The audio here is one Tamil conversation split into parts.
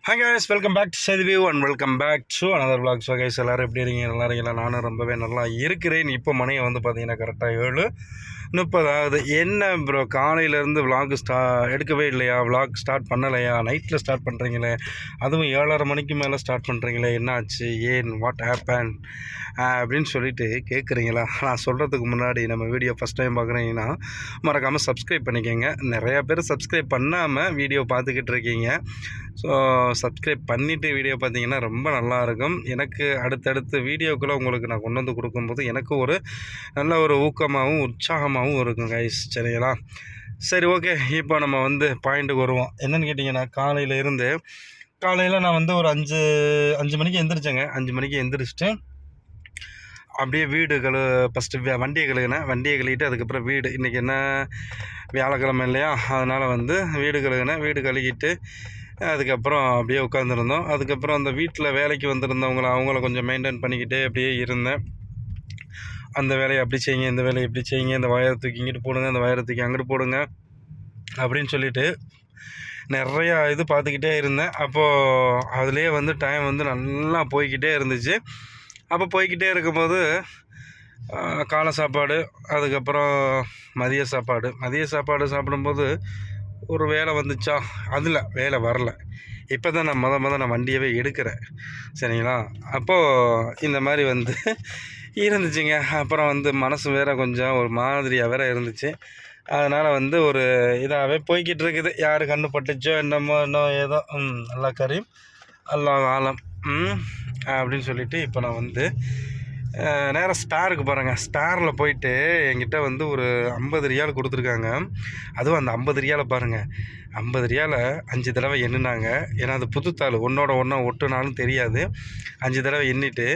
Hi guys, welcome back to Sedview and welcome back to another vlog. So guys, எல்லாரும் எப்படி இருக்கீங்க? நல்லா இருக்கீங்களா? நானும் ரொம்பவே நல்லா இருக்கிறேன். இப்போ மணி வந்து பார்த்தீங்கன்னா கரெக்டாக 7:30 ஆகுது. என்ன ப்ரோ காலையிலேருந்து விலாக் எடுக்கவே இல்லையா? விலாக் ஸ்டார்ட் பண்ணலையா? நைட்டில் ஸ்டார்ட் பண்ணுறீங்களே, அதுவும் 7:30 மணிக்கு மேலே ஸ்டார்ட் பண்ணுறீங்களே, என்னாச்சு, ஏன், வாட் ஹேப்பன் அப்படின்னு சொல்லிட்டு கேட்குறீங்களா? நான் சொல்கிறதுக்கு முன்னாடி நம்ம வீடியோ ஃபஸ்ட் டைம் பார்க்குறீங்கன்னா மறக்காமல் சப்ஸ்கிரைப் பண்ணிக்கோங்க. நிறையா பேர் சப்ஸ்கிரைப் பண்ணாமல் வீடியோ பார்த்துக்கிட்டு இருக்கீங்க. ஸோ சப்ஸ்கிரைப் பண்ணிவிட்டு வீடியோ பார்த்தீங்கன்னா ரொம்ப நல்லாயிருக்கும். எனக்கு அடுத்தடுத்த வீடியோக்குள்ளே உங்களுக்கு நான் கொண்டு வந்து கொடுக்கும்போது எனக்கு ஒரு நல்ல ஒரு ஊக்கமாகவும் உற்சாகமாகவும் இருக்கும் கைஸ். சரிங்களா? சரி, ஓகே. இப்போ நம்ம வந்து பாயிண்ட்டுக்கு வருவோம். என்னென்னு கேட்டிங்கன்னா, காலையில் நான் வந்து ஒரு 5 மணிக்கு எழுந்திரிச்சேங்க. 5 மணிக்கு எழுந்திரிச்சிட்டு அப்படியே ஃபஸ்ட்டு வண்டியை கழுவிட்டு அதுக்கப்புறம் இன்றைக்கி என்ன வியாழக்கிழமை இல்லையா, அதனால் வந்து வீடு கழுவிட்டு அதுக்கப்புறம் அப்படியே உட்காந்துருந்தோம். அதுக்கப்புறம் அந்த வீட்டில் வேலைக்கு அவங்கள கொஞ்சம் மெயின்டைன் பண்ணிக்கிட்டே அப்படியே இருந்தேன். அந்த வேலையை அப்படி செய்யுங்க, இந்த வேலையை இப்படி செய்யுங்க, இந்த வயரை தூக்கி இங்கிட்டு போடுங்க, இந்த வயரை தூக்கி அங்கிட்டு போடுங்க அப்படின்னு சொல்லிவிட்டு நிறையா இது பார்த்துக்கிட்டே இருந்தேன். அப்போது அதுலேயே வந்து டைம் வந்து நல்லா போய்கிட்டே இருந்துச்சு. அப்போ போய்கிட்டே இருக்கும்போது காலை சாப்பாடு, அதுக்கப்புறம் மதிய சாப்பாடு சாப்பிடும்போது ஒரு வேலை வந்துச்சா, அதில் வேலை வரல. இப்போ தான் நான் நான் வண்டியவே எடுக்கிறேன். சரிங்களா? அப்போது இந்த மாதிரி வந்து இருந்துச்சுங்க. அப்புறம் வந்து மனசு வேறு கொஞ்சம் ஒரு மாதிரியாக வேறு இருந்துச்சு. அதனால் வந்து ஒரு இதாகவே போய்கிட்டு இருக்குது. யார் கண்ணு பட்டுச்சோ என்னமோ ஏதோ நல்லா கரீம் அல்லாஹ் ஆலம் அப்படின்னு சொல்லிவிட்டு இப்போ நான் வந்து நேராக ஸ்பேருக்கு போகிறேங்க. ஸ்பேரில் போயிட்டு என்கிட்ட வந்து ஒரு 50 ரியால் கொடுத்துருக்காங்க. அதுவும் அந்த 50 ரியாலை பாருங்கள், 50 ரியாலை 5 தடவை எண்ணினாங்க. ஏன்னா அது புதுத்தாள், ஒன்றோட ஒட்டுனாலும் தெரியாது. 5 தடவை எண்ணிட்டு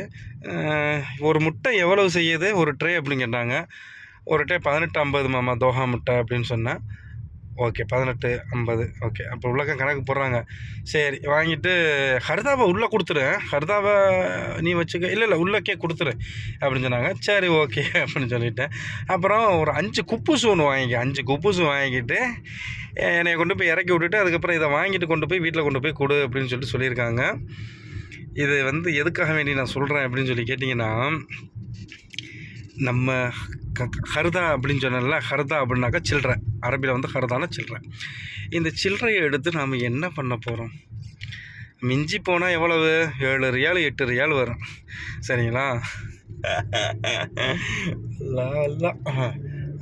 ஒரு முட்டை எவ்வளவு செய்யுது ஒரு ட்ரே அப்படின்னு கேட்டாங்க. ஒரு ட்ரே 18.50 மாமா தோஹா முட்டை அப்படின்னு சொன்னேன். ஓகே, 18.50. ஓகே, அப்போ உள்ளக்க கணக்கு போடுறாங்க. சரி, வாங்கிட்டு ஹர்தாவை உள்ளே கொடுத்துறேன், ஹர்தாவை நீ வச்சுக்க, இல்லை உள்ளக்கே கொடுத்துரு அப்படின்னு சொன்னாங்க. சரி, ஓகே அப்படின்னு சொல்லிட்டேன். அப்புறம் ஒரு 5 குப்பூசு ஒன்று 5 குப்பூசு வாங்கிட்டு என்னை கொண்டு போய் இறக்கி விட்டுட்டு அதுக்கப்புறம் இதை வாங்கிட்டு கொண்டு போய் வீட்டில் கொண்டு போய் கொடு அப்படின்னு சொல்லியிருக்காங்க. இது வந்து எதுக்காக வேண்டி நான் சொல்கிறேன் அப்படின்னு சொல்லி கேட்டிங்கன்னா, நம்ம ஹர்தா அப்படின்னு சொன்னால, ஹர்தா அப்படின்னாக்கா சில்லறை, அரபியில் வந்து ஹர்தானா சில்லறை. இந்த சில்லறையை எடுத்து நாம் என்ன பண்ண போகிறோம்? மிஞ்சி போனால் எவ்வளவு? 7 ரியால் 8 ரியால் வரும். சரிங்களா?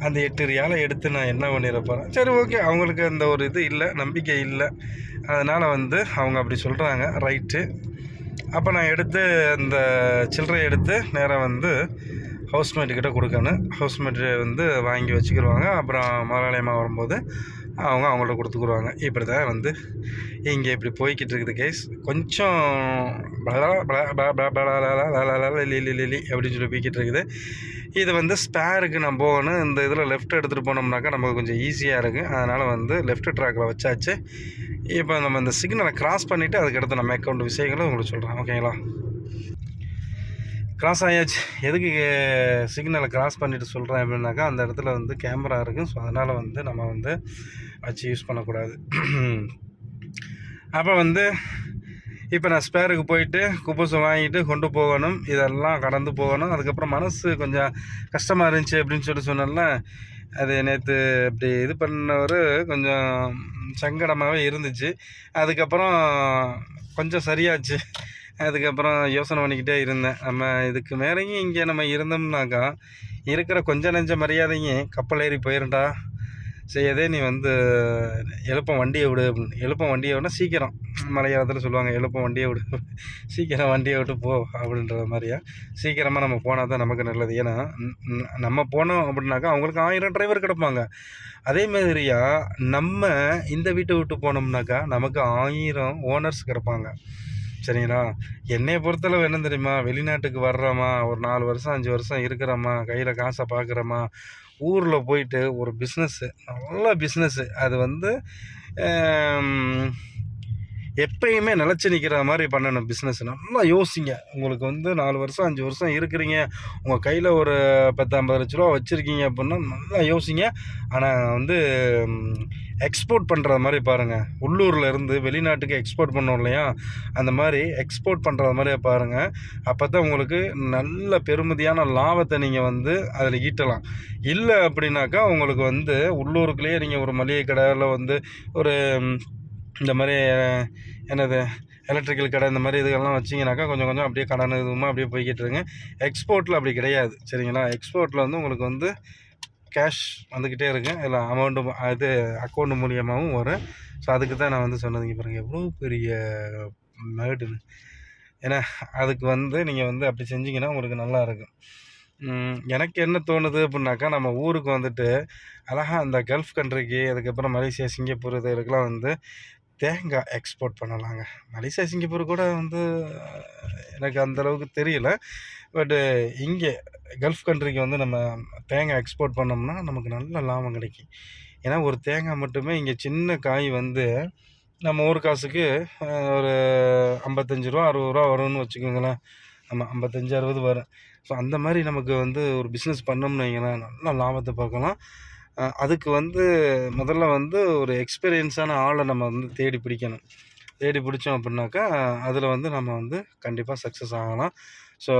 அந்த 8 ரியாலை எடுத்து நான் என்ன பண்ணிட போகிறேன்? சரி, ஓகே. அவங்களுக்கு அந்த ஒரு இது இல்லை, நம்பிக்கை இல்லை. அதனால் வந்து அவங்க அப்படி சொல்கிறாங்க, ரைட்டு. அப்போ நான் எடுத்து அந்த சில்லறையை எடுத்து நேராக வந்து ஹவுஸ்மேட்டுக்கிட்ட கொடுக்கணும். ஹவுஸ்மேட்டு வந்து வாங்கி வச்சுக்கிடுவாங்க. அப்புறம் முதலாளியமாக வரும்போது அவங்கள்ட்ட கொடுத்துக்குருவாங்க. இப்படி தான் வந்து இங்கே இப்படி போய்கிட்டு இருக்குது கேஸ். கொஞ்சம் அப்படின்னு சொல்லி போய்கிட்டு இருக்குது. இது வந்து ஸ்பேருக்கு நான் போகணும். இந்த இதில் லெஃப்ட் எடுத்துகிட்டு போனோம்னாக்கா நமக்கு கொஞ்சம் ஈஸியாக இருக்குது. அதனால் வந்து லெஃப்ட் ட்ராக்கில் வச்சாச்சு. இப்போ நம்ம இந்த சிக்னலை கிராஸ் பண்ணிவிட்டு அதுக்கடுத்து நம்ம அக்கௌண்ட் விஷயங்களும் உங்களுக்கு சொல்கிறேன். ஓகேங்களா? கிராஸ் ஆயாச்சு. எதுக்கு சிக்னலை கிராஸ் பண்ணிவிட்டு சொல்கிறேன் அப்படின்னாக்கா, அந்த இடத்துல வந்து கேமரா இருக்குது. ஸோ அதனால் வந்து நம்ம வந்து வச்சு யூஸ் பண்ணக்கூடாது. அப்போ வந்து இப்போ நான் ஸ்பேருக்கு போயிட்டு குப்பூசை வாங்கிட்டு கொண்டு போகணும். இதெல்லாம் கடந்து போகணும். அதுக்கப்புறம் மனசு கொஞ்சம் கஷ்டமாக இருந்துச்சு அப்படின்னு சொன்னால, அது நேற்று இப்படி இது பண்ணவர் கொஞ்சம் சங்கடமாகவே இருந்துச்சு. அதுக்கப்புறம் கொஞ்சம் சரியாச்சு. அதுக்கப்புறம் யோசனை பண்ணிக்கிட்டே இருந்தேன். நம்ம இதுக்கு மேலேயும் இங்கே நம்ம இருந்தோம்னாக்கா இருக்கிற கொஞ்சம் நெஞ்ச மரியாதையும் கப்பல் ஏறி போயிருண்டா. சரி, அதே நீ வந்து எழுப்பம் வண்டியை விடு அப்படின்னு. எழுப்பம் வண்டியை விட சீக்கிரம், மலையாளத்தில் சொல்லுவாங்க, எழுப்பம் வண்டியை விடு, சீக்கிரம் வண்டியை விட்டு போ அப்படின்ற மாதிரியா. சீக்கிரமாக நம்ம போனால் தான் நமக்கு நல்லது. ஏன்னா நம்ம போனோம் அப்படின்னாக்கா அவங்களுக்கு 1000 டிரைவர் கிடப்பாங்க. அதே மாதிரியா நம்ம இந்த வீட்டை விட்டு போனோம்னாக்கா நமக்கு 1000 ஓனர்ஸ் கிடப்பாங்க. சரிங்களா? என்னையை பொறுத்தளவு என்ன தெரியுமா, வெளிநாட்டுக்கு வர்றோமா, ஒரு 4 வருஷம் 5 வருஷம் இருக்கிறோமா, கையில் காசை பார்க்குறோமா, ஊரில் போயிட்டு ஒரு பிஸ்னஸ்ஸு, நல்ல பிஸ்னஸ்ஸு, அது வந்து எப்பயுமே நிலச்சி நிற்கிற மாதிரி பண்ணணும் பிஸ்னஸ். நல்லா யோசிங்க. உங்களுக்கு வந்து 4 வருஷம் 5 வருஷம் இருக்கிறீங்க, உங்கள் கையில் ஒரு 10-50 லட்ச ரூபா வச்சுருக்கீங்க அப்படின்னா நல்லா யோசிங்க. ஆனால் வந்து எக்ஸ்போர்ட் பண்ணுற மாதிரி பாருங்கள். உள்ளூரில் இருந்து வெளிநாட்டுக்கு எக்ஸ்போர்ட் பண்ணோம் இல்லையா, அந்த மாதிரி எக்ஸ்போர்ட் பண்ணுற மாதிரியே பாருங்கள். அப்போ தான் உங்களுக்கு நல்ல பெருமதியான லாபத்தை நீங்கள் வந்து அதில் ஈட்டலாம். இல்லை அப்படின்னாக்கா உங்களுக்கு வந்து உள்ளூருக்குள்ளேயே நீங்கள் ஒரு மளிகை கடையில் வந்து ஒரு இந்த மாதிரி என்னது எலக்ட்ரிக்கல் கடை இந்த மாதிரி இதுகள்லாம் வச்சிங்கனாக்கா கொஞ்சம் கொஞ்சம் அப்படியே கடன் இதுவுமா அப்படியே போய்கிட்டு இருங்க. எக்ஸ்போர்ட்டில் அப்படி கிடையாது, சரிங்களா? எக்ஸ்போர்ட்டில் வந்து உங்களுக்கு வந்து கேஷ் வந்துக்கிட்டே இருக்குது, இல்லை அமௌண்ட்டு இது அக்கௌண்ட் மூலியமாகவும் வரும். ஸோ அதுக்கு தான் நான் வந்து சொன்னதுங்க பாருங்கள் எவ்வளோ பெரிய மேடுன்னு. ஏன்னா அதுக்கு வந்து நீங்கள் வந்து அப்படி செஞ்சிங்கன்னா உங்களுக்கு நல்லாயிருக்கும். எனக்கு என்ன தோணுது அப்படின்னாக்கா, நம்ம ஊருக்கு வந்துட்டு அழகாக அந்த கல்ஃப் கண்ட்ரிக்கு, அதுக்கப்புறம் மலேசியா, சிங்கப்பூர் இதுக்கெல்லாம் வந்து தேங்காய் எக்ஸ்போர்ட் பண்ணலாங்க. மலேசியா, சிங்கப்பூர் கூட வந்து எனக்கு அந்தளவுக்கு தெரியல. பட்டு இங்கே கல்ஃப் கண்ட்ரிக்கு வந்து நம்ம தேங்காய் எக்ஸ்போர்ட் பண்ணோம்னா நமக்கு நல்ல லாபம் கிடைக்கும். ஏன்னா ஒரு தேங்காய் மட்டுமே இங்கே சின்ன காய் வந்து நம்ம ஊர் காசுக்கு ஒரு 55 ரூபா 60 ரூபா வரும்னு வச்சுக்கோங்களேன். ஆமாம், 55 60 வரும். ஸோ அந்த மாதிரி நமக்கு வந்து ஒரு பிஸ்னஸ் பண்ணோம்னு வைங்களேன், நல்லா லாபத்தை பார்க்கலாம். அதுக்கு வந்து முதல்ல வந்து ஒரு எக்ஸ்பீரியன்ஸான ஆளை நம்ம வந்து தேடி பிடிக்கணும். தேடி பிடிச்சோம் அப்படின்னாக்கா அதில் வந்து நம்ம வந்து கண்டிப்பாக சக்ஸஸ் ஆகலாம். ஸோ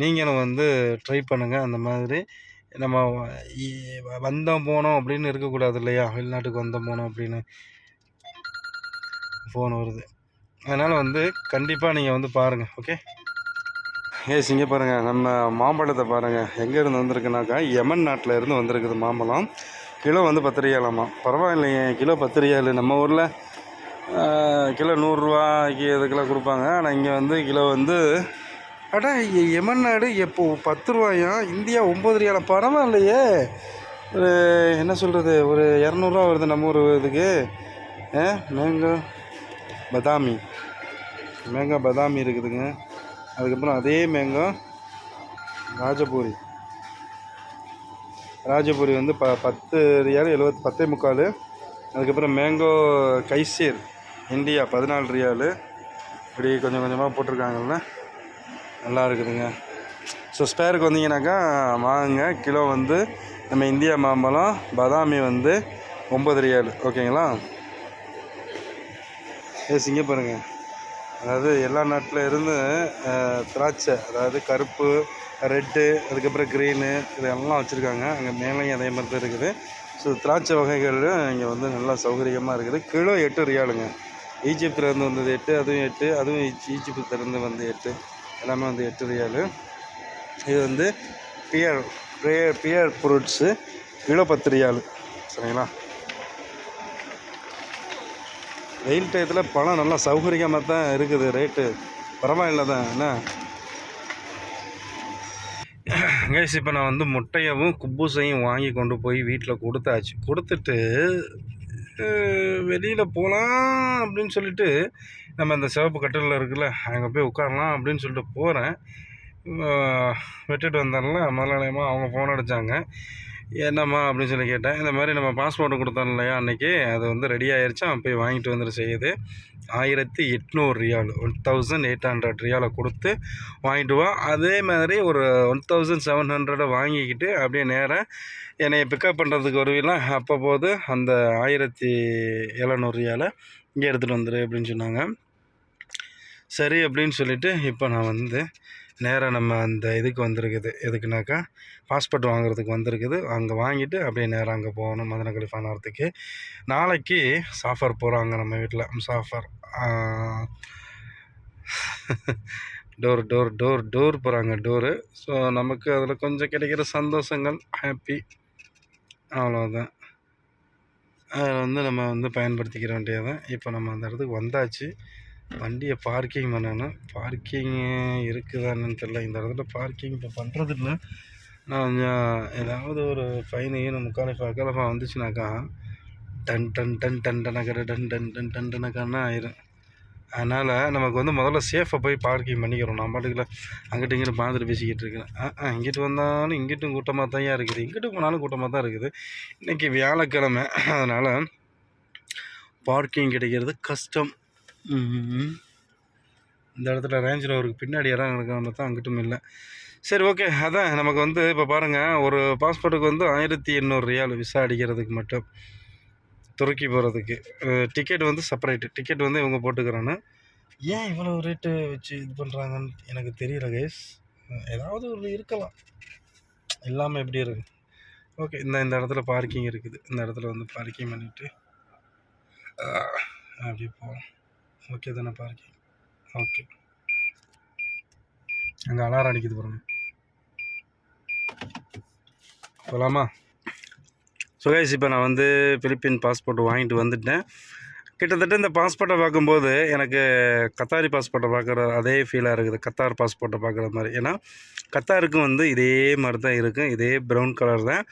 நீங்களும் வந்து ட்ரை பண்ணுங்கள். அந்த மாதிரி நம்ம வந்தோம் போனோம் அப்படின்னு இருக்கக்கூடாது இல்லையா? வெளிநாட்டுக்கு வந்தோம் போனோம் அப்படின்னு ஃபோன் வருது. அதனால் வந்து கண்டிப்பாக நீங்கள் வந்து பாருங்கள். ஓகே இங்கே பாருங்கள், நம்ம மாம்பழத்தை பாருங்கள் எங்கேருந்து வந்திருக்குனாக்கா யமன் நாட்டில் இருந்து வந்திருக்குது மாம்பழம். கிலோ வந்து 10 ரியாலாமா. பரவாயில்லையே, கிலோ 10 ரியாலு. நம்ம ஊரில் கிலோ 100 ரூபாய்க்கு இதுக்கெல்லாம் கொடுப்பாங்க. ஆனால் இங்கே வந்து கிலோ வந்து யமன் நாடு எப்போ 10 ரூபாயா, இந்தியா 9 ரியாலா. பரவாயில்லையே, ஒரு என்ன சொல்கிறது, ஒரு 200 ரூபா வருது நம்ம ஊர் இதுக்கு. மேங்கோ பதாமி இருக்குதுங்க. அதுக்கப்புறம் அதே மேங்கோ ராஜபூரி வந்து 10 ரியால் 10.25. அதுக்கப்புறம் மேங்கோ கைசீர் இந்தியா 14 ரியாலு. இப்படி கொஞ்சம் கொஞ்சமாக போட்டிருக்காங்கல்ல, நல்லா இருக்குதுங்க. ஸோ ஸ்பேருக்கு வந்தீங்கன்னாக்கா வாங்க. கிலோ வந்து நம்ம இந்தியா மாம்பழம் பதாமி வந்து 9 ரியாலு. ஓகேங்களா? இங்கே பாருங்கள், அதாவது எல்லா நாட்டில் இருந்து திராட்சை, அதாவது கருப்பு, ரெட்டு, அதுக்கப்புறம் க்ரீனு இதெல்லாம் வச்சுருக்காங்க. அங்கே மேலேயும் அதே மாதிரி தான் இருக்குது. ஸோ திராட்சை வகைகள் இங்கே வந்து நல்லா சௌகரியமாக இருக்குது. கிலோ 8 ரியாலுங்க. ஈஜிப்திலேருந்து வந்தது 8, அதுவும் 8, அதுவும் ஈஜிப்திலேருந்து வந்து 8, எல்லாமே வந்து 8 ரியாலு. இது வந்து பியர் ஃப்ரூட்ஸு கிலோ 10 ரியாலு. சரிங்களா? வெயில் டயத்தில் பழம் நல்லா சௌகரியமாக தான் இருக்குது. ரேட்டு பரவாயில்ல தான். என்ன கைஸ், இப்போ நான் வந்து முட்டையவும் குப்பூசையும் வாங்கி கொண்டு போய் வீட்டில் கொடுத்தாச்சு. கொடுத்துட்டு வெளியில் போகலாம் அப்படின்னு சொல்லிட்டு நம்ம இந்த சிவப்பு கட்டிலில் இருக்குல்ல, அங்கே போய் உட்காரலாம் அப்படின்னு சொல்லிட்டு போகிறேன். விட்டுட்டு வந்தால முதலாளியமாக அவங்க ஃபோன் அடித்தாங்க. என்னம்மா அப்படின்னு சொல்லி கேட்டேன். இந்த மாதிரி நம்ம பாஸ்போர்ட்டு கொடுத்தோம் இல்லையா அன்றைக்கி, அது வந்து ரெடி ஆகிடுச்சு, அவன் போய் வாங்கிட்டு வந்துட்டு செய்யுது. 1800 ரியால், 1800 ரியாலை கொடுத்து வாங்கிட்டு வா. அதே மாதிரி ஒரு 1700 வாங்கிக்கிட்டு அப்படியே நேராக என்னை பிக்கப் பண்ணுறதுக்கு வருவீங்களா, அப்போ போது அந்த 1700 ரியாலை இங்கே எடுத்துகிட்டு வந்துடு அப்படின்னு சொன்னாங்க. சரி அப்படின்னு சொல்லிவிட்டு இப்போ நான் வந்து நேராக நம்ம அந்த இதுக்கு வந்திருக்குது. எதுக்குனாக்கா பாஸ்போர்ட் வாங்குறதுக்கு வந்திருக்குது. அங்கே வாங்கிட்டு அப்படியே நேராக அங்கே போகணும், மதன கலிஃபா நகரத்துக்கு. நாளைக்கு சாஃபர் போகிறாங்க நம்ம வீட்டில். முசாஃபர் டோர் போகிறாங்க, டோரு. ஸோ நமக்கு அதில் கொஞ்சம் கிடைக்கிற சந்தோஷங்கள், ஹாப்பி, அவ்வளோதான். அதில் வந்து நம்ம வந்து பயன்படுத்திக்கிற வேண்டியதான். இப்போ நம்ம அந்த இடத்துக்கு வந்தாச்சு. வண்டியை பார்க்கிங் பண்ணணும். பார்க்கிங்கு இருக்குதான்னு தெரியல. இந்த இடத்துல பார்க்கிங் இப்போ பண்ணுறது இல்லை. நான் கொஞ்சம் ஏதாவது ஒரு ஃபைனு முக்காலஃபா வந்துச்சுனாக்கா டன் டன் டன் டன் டனக்கரை டன் டன் டன் டன் டனக்கானா ஆயிரும். அதனால் நமக்கு வந்து முதல்ல சேஃபாக போய் பார்க்கிங் பண்ணிக்கிறோம். நான் பாட்டுக்குள்ள அங்கிட்டு இங்கிட்டு பார்த்துட்டு பேசிக்கிட்டு இருக்கேன். இங்கிட்டு வந்தாலும் இங்கிட்டும் கூட்டமாக தான் இருக்குது, இங்கிட்டு போனாலும் கூட்டமாக தான் இருக்குது. இன்றைக்கி வியாழக்கிழமை, அதனால் பார்க்கிங் கிடைக்கிறது கஷ்டம். இந்த இடத்துல ரேஞ்ச் ரோவருக்கு பின்னாடி இடம் இருக்கிறவங்க தான் அங்கிட்டும் இல்லை. சரி, ஓகே. அதான் நமக்கு வந்து இப்போ பாருங்கள், ஒரு பாஸ்போர்ட்டுக்கு வந்து 1800 ரியால் விசா அடிக்கிறதுக்கு மட்டும். துருக்கி போகிறதுக்கு. டிக்கெட் வந்து செப்பரேட்டு, டிக்கெட் வந்து இவங்க போட்டுக்கிறான்னு. ஏன் இவ்வளோ ரேட்டு வச்சு இது பண்ணுறாங்கன்னு எனக்கு தெரியல கைஸ். ஏதாவது ஒரு இருக்கலாம், இல்லாமல் எப்படி இருக்கு. ஓகே, இந்த இடத்துல பார்க்கிங் இருக்குது. இந்த இடத்துல வந்து பார்க்கிங் பண்ணிவிட்டு அப்படியே போவோம். ஓகே தானே பார்க்கிங்? ஓகே, அங்கே அலாரம் அடிக்குது பாருங்க, போகலாமா? ஸோ கைஸ், இப்போ நான் வந்து பிலிப்பின் பாஸ்போர்ட் வாங்கிட்டு வந்துட்டேன். கிட்டத்தட்ட இந்த பாஸ்போர்ட்டை பார்க்கும்போது எனக்கு கத்தாரி பாஸ்போர்ட்டை பார்க்குற அதே ஃபீலாக இருக்குது, கத்தார் பாஸ்போர்ட்டை பார்க்குற மாதிரி. ஏன்னா கத்தாருக்கும் வந்து இதே மாதிரி தான் இருக்கும், இதே ப்ரௌன் கலர் தான்.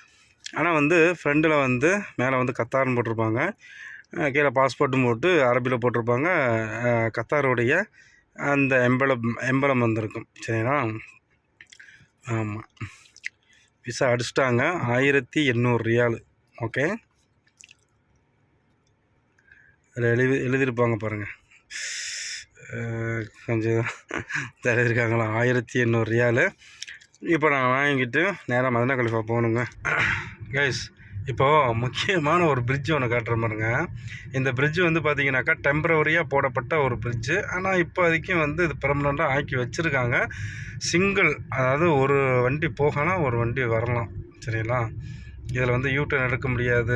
ஆனால் வந்து ஃப்ரெண்டில் வந்து மேலே வந்து கத்தார்னு போட்டிருப்பாங்க, கீழே பாஸ்போர்ட்டும் போட்டு அரபியில் போட்டிருப்பாங்க. கத்தாருடைய அந்த எம்பளம் வந்திருக்கும். சரிங்களா? ஆமாம், விசா அடிச்சிட்டாங்க. 1800 ரியால். ஓகே, அதில் எழுதியிருப்பாங்க பாருங்கள், கொஞ்சம் எழுதியிருக்காங்களா, 1800 ரியால். இப்போ நான் வாங்கிட்டு நேராக மதீனா கலிஃபா போகணுங்க கைஸ். இப்போது முக்கியமான ஒரு பிரிட்ஜு ஒன்று காட்டுற பாருங்க. இந்த பிரிட்ஜு வந்து பார்த்திங்கனாக்கா டெம்பரவரியாக போடப்பட்ட ஒரு பிரிட்ஜு. ஆனால் இப்போதைக்கும் வந்து இது பெர்மனண்ட்டாக ஆக்கி வச்சுருக்காங்க. சிங்கிள், அதாவது ஒரு வண்டி போகலாம், ஒரு வண்டி வரலாம். சரிங்களா? இதில் வந்து யூட்டர்ன் எடுக்க முடியாது,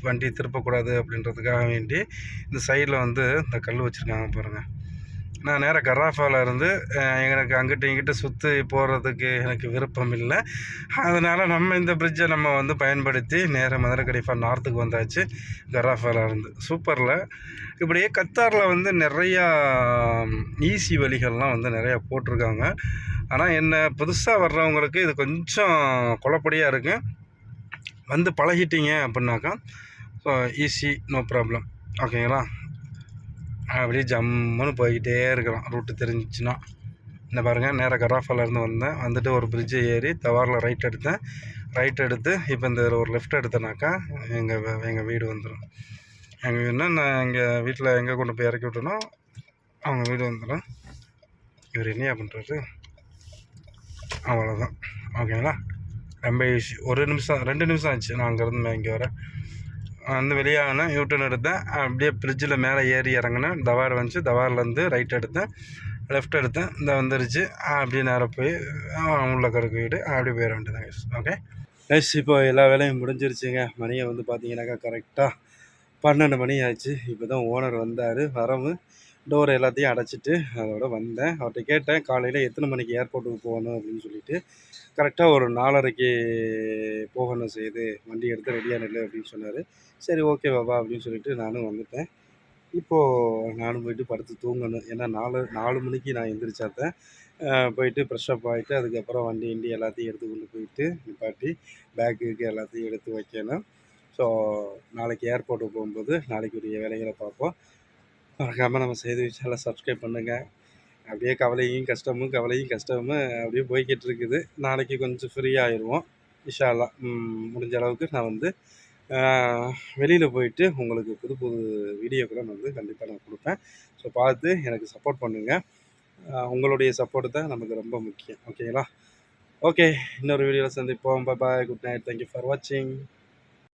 வண்டி திருப்பக்கூடாது அப்படின்றதுக்காக வேண்டி இந்த சைடில் வந்து இந்த கல் வச்சுருக்காங்க பாருங்கள். நான் நேராக கராஃபாவில் இருந்து எனக்கு அங்கிட்ட இங்கிட்ட சுற்றி போகிறதுக்கு எனக்கு விருப்பம் இல்லை. அதனால் நம்ம இந்த பிரிட்ஜை நம்ம வந்து பயன்படுத்தி நேராக மதீனா கலிஃபா நார்த்துக்கு வந்தாச்சு, கராஃபாவில் இருந்து. சூப்பரில். இப்படியே கத்தாரில் வந்து நிறையா ஈஸி வழிகள்லாம் வந்து நிறையா போட்டிருக்காங்க. ஆனால் என்ன புதுசாக வர்றவங்களுக்கு இது கொஞ்சம் குழப்படியாக இருக்குது. வந்து பழகிட்டீங்க அப்படின்னாக்கா ஸோ ஈஸி, நோ ப்ராப்ளம். ஓகேங்களா? அப்படியே ஜம்முன்னு போய்கிட்டே இருக்கலாம் ரூட்டு தெரிஞ்சிச்சுன்னா. இந்த பாருங்கள், நேராக கராஃபாலேருந்து வந்துட்டு ஒரு பிரிட்ஜை ஏறி தவாரில் ரைட் எடுத்து இப்போ இந்த ஒரு லெஃப்ட் எடுத்தேனாக்கா எங்கள் வீடு வந்துடும். எங்கள் வீடுனா நான் எங்கள் வீட்டில் எங்கே கொண்டு போய் இறக்கி விட்டோன்னா அவங்க வீடு வந்துடும். இவர் என்னையா பண்ணுறாரு? அவ்வளோதான். ஓகேங்களா? ரொம்ப ஈஸி. 1 நிமிஷம் 2 நிமிஷம் ஆச்சு நான் அங்கேருந்து இங்கே வரேன். வந்து வெளியாகினேன், யூட்டர்ன் எடுத்தேன், அப்படியே பிரிட்ஜில் மேலே ஏறி இறங்கினேன். தவார் வந்துச்சு, தவார்லேருந்து ரைட் எடுத்தேன், லெஃப்ட் எடுத்தேன், இந்த வந்துருச்சு. அப்படியே நேராக போய் உள்ள கருக்கு வீடு அப்படியே போயிட வேண்டியதான் கைஸ். ஓகே கைஸ், இப்போ எல்லா வேலையும் முடிஞ்சிருச்சுங்க. மணியை வந்து பார்த்தீங்கன்னாக்கா கரெக்டாக 12 மணி ஆச்சு. இப்போ தான் ஓனர் வந்தார். வரவும் டோர் எல்லாத்தையும் அடைச்சிட்டு அதோட வந்தேன். அவர்கிட்ட கேட்டேன் காலையில் எத்தனை மணிக்கு ஏர்போர்ட்டுக்கு போகணும் அப்படின்னு சொல்லிட்டு. கரெக்டாக ஒரு 4:30க்கு போகணும் செய்து, வண்டி எடுத்து ரெடியாக நில்லு அப்படின்னு சொன்னார். சரி ஓகே பாபா அப்படின்னு சொல்லிட்டு நானும் வந்துட்டேன். இப்போது நானும் போயிட்டு படுத்து தூங்கணும். ஏன்னா 4 மணிக்கு நான் எந்திரிச்சாத்தேன். போயிட்டு ஃப்ரெஷ்ஷப் ஆகிட்டு அதுக்கப்புறம் வண்டி எல்லாத்தையும் எடுத்து கொண்டு போயிட்டு நிப்பாட்டி பேக்குக்கு எல்லாத்தையும் எடுத்து வைக்கணும். ஸோ நாளைக்கு ஏர்போர்ட்டுக்கு போகும்போது நாளைக்குரிய வேலைகளை பார்ப்போம். மறக்காமல் நம்ம செய்தி சேனலை சப்ஸ்கிரைப் பண்ணுங்கள். அப்படியே கவலையும் கஷ்டமும் அப்படியே போய்கிட்டு இருக்குது. நாளைக்கு கொஞ்சம் ஃப்ரீ ஆயிடுவோம் இன்ஷா அல்லாஹ். முடிஞ்ச அளவுக்கு நான் வந்து வெளியில் போயிட்டு உங்களுக்கு புது வீடியோக்களை நான் வந்து கண்டிப்பாக நான் கொடுப்பேன். ஸோ பார்த்து எனக்கு சப்போர்ட் பண்ணுங்கள். உங்களுடைய சப்போர்ட் தான் நமக்கு ரொம்ப முக்கியம். ஓகேங்களா? ஓகே, இன்னொரு வீடியோவில் சந்திப்போம். பாய், குட் நைட், தேங்க்யூ ஃபார் வாட்சிங்.